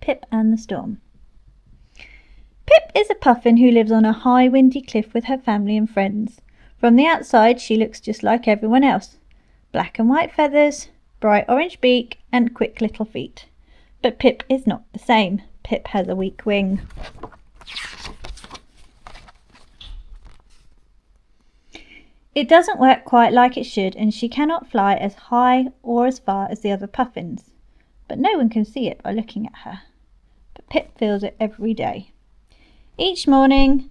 Pip and the Storm. Pip is a puffin who lives on a high windy cliff with her family and friends. From the outside she looks just like everyone else. Black and white feathers, bright orange beak and quick little feet. But Pip is not the same. Pip has a weak wing. It doesn't work quite like it should, and she cannot fly as high or as far as the other puffins. But no one can see it by looking at her. But Pip feels it every day. Each morning,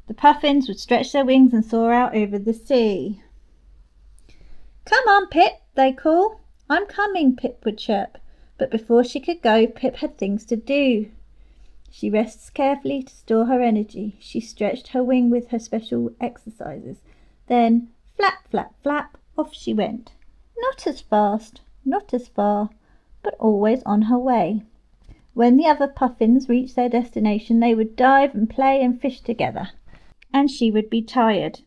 the puffins would stretch their wings and soar out over the sea. "Come on, Pip," they call. "I'm coming," Pip would chirp. But before she could go, Pip had things to do. She rests carefully to store her energy. She stretched her wing with her special exercises. Then, flap, flap, flap, off she went. Not as fast, not as far, but always on her way. When the other puffins reached their destination, they would dive and play and fish together, and she would be tired.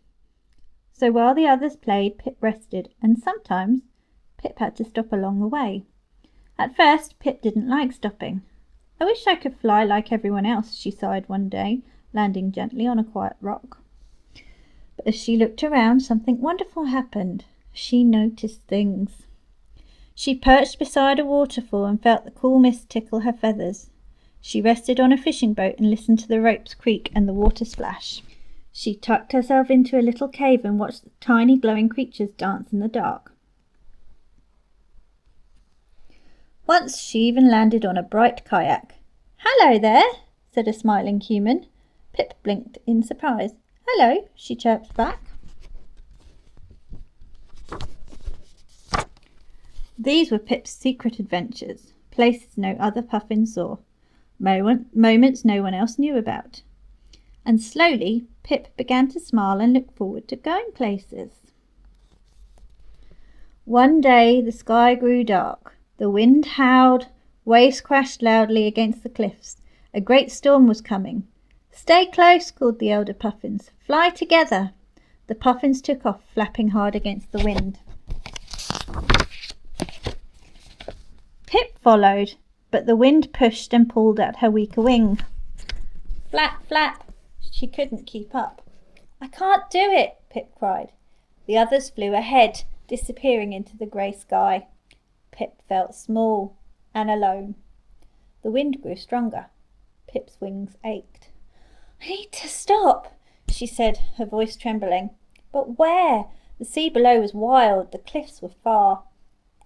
So while the others played, Pip rested, and sometimes Pip had to stop along the way. At first, Pip didn't like stopping. "I wish I could fly like everyone else," she sighed one day, landing gently on a quiet rock. But as she looked around, something wonderful happened. She noticed things. She perched beside a waterfall and felt the cool mist tickle her feathers. She rested on a fishing boat and listened to the ropes creak and the water splash. She tucked herself into a little cave and watched the tiny glowing creatures dance in the dark. Once she even landed on a bright kayak. "Hello there," said a smiling human. Pip blinked in surprise. "Hello," she chirped back. These were Pip's secret adventures, places no other puffin saw, moments no one else knew about. And slowly Pip began to smile and look forward to going places. One day the sky grew dark. The wind howled, waves crashed loudly against the cliffs. A great storm was coming. "Stay close," called the elder puffins. "Fly together." The puffins took off, flapping hard against the wind. Pip followed, but the wind pushed and pulled at her weaker wing. Flap, flap, she couldn't keep up. "I can't do it," Pip cried. The others flew ahead, disappearing into the grey sky. Pip felt small and alone. The wind grew stronger. Pip's wings ached. "I need to stop," she said, her voice trembling. But where? The sea below was wild, the cliffs were far.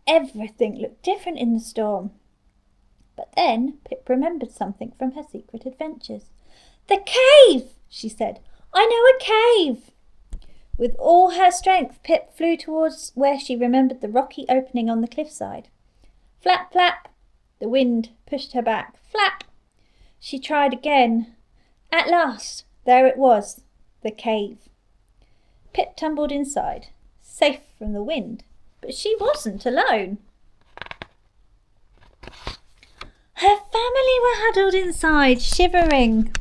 Everything looked different in the storm. But then Pip remembered something from her secret adventures. "The cave!" she said. "I know a cave!" With all her strength, Pip flew towards where she remembered the rocky opening on the cliffside. Flap, flap! The wind pushed her back. Flap! She tried again. At last, there it was, the cave. Pip tumbled inside, safe from the wind, but she wasn't alone. Her family were huddled inside, shivering.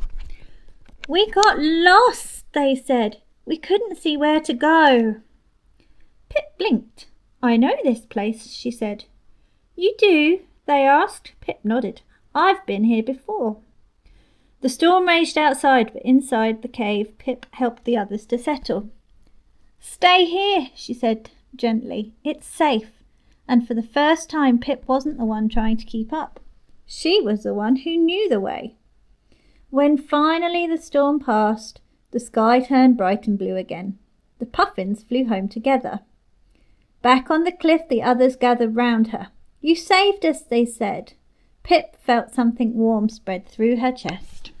"We got lost," they said. "We couldn't see where to go." Pip blinked. "I know this place," she said. "You do?" they asked. Pip nodded. "I've been here before." The storm raged outside, but inside the cave Pip helped the others to settle. "Stay here," she said gently. "It's safe." And for the first time Pip wasn't the one trying to keep up. She was the one who knew the way. When finally the storm passed, the sky turned bright and blue again. The puffins flew home together. Back on the cliff the others gathered round her. "You saved us," they said. Pip felt something warm spread through her chest.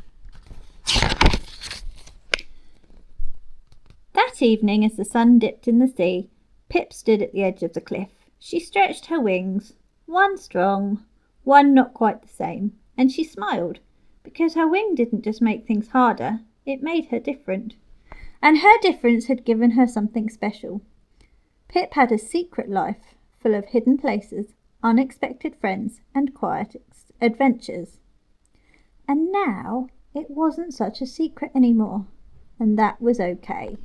That evening, as the sun dipped in the sea, Pip stood at the edge of the cliff. She stretched her wings, one strong, one not quite the same, and she smiled, because her wing didn't just make things harder, it made her different. And her difference had given her something special. Pip had a secret life, full of hidden places, unexpected friends, and quiet adventures. And now it wasn't such a secret anymore, and that was okay.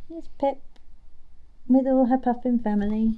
Here's Pip with all her puffin family.